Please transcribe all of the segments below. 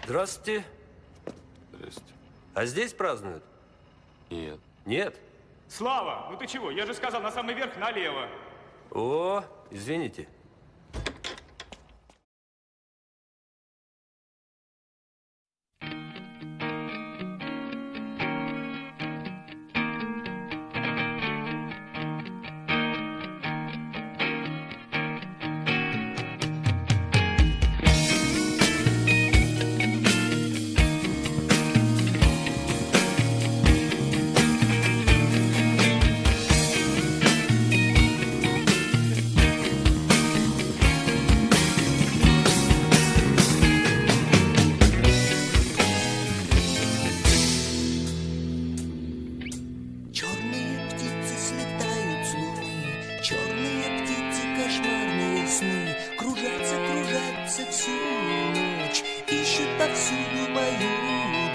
Здравствуйте. Здрасте. А здесь празднуют? Нет. Нет? Слава, ну ты чего? Я же сказал, на самый верх налево. О, извините. Черные птицы слетают с луны, черные птицы, кошмарные сны, кружатся, кружатся всю ночь, ищут повсюду мою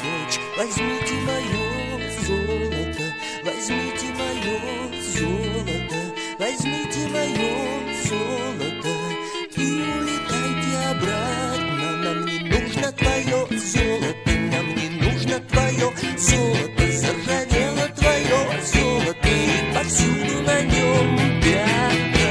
дочь. Возьмите мое золото, возьмите мое золото, возьмите мое золото и улетайте обратно. Нам не нужно твое золото, нам не нужно твое золото, заржавело твое золото, и повсюду на нем пятна.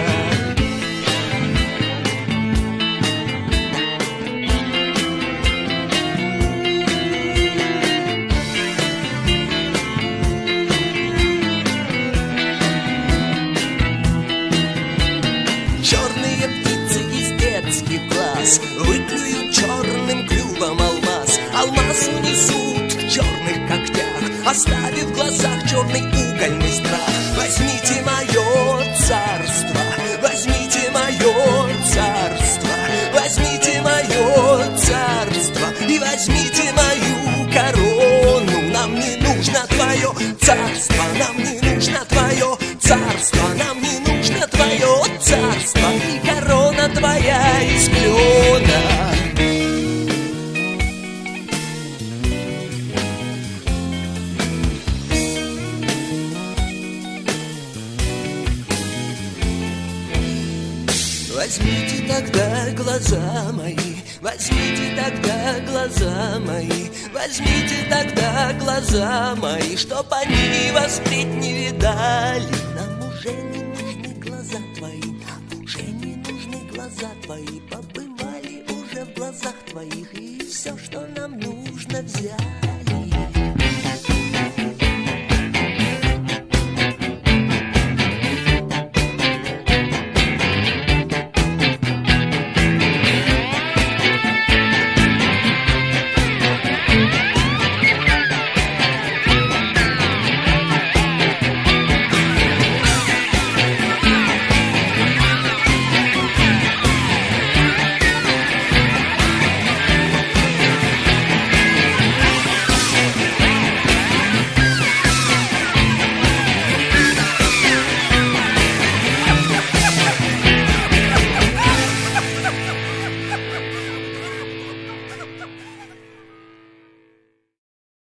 Черные птицы из детских глаз выклюют черным клювом алмаз. Алмаз унесут в черных когтях, оставив в глазах черный угольный страх. Возьмите мое царство, возьмите мое царство, возьмите мое царство и возьмите мою корону. Нам не нужно твое царство, нам не нужно твое царство, нам не нужно твое царство и корона твоя из клена. Возьмите тогда глаза мои, возьмите тогда глаза мои, возьмите тогда глаза мои, чтоб они вас впредь не видали. Нам уже не нужны глаза твои, нам уже не нужны глаза твои, побывали уже в глазах твоих, и все, что нам нужно взять.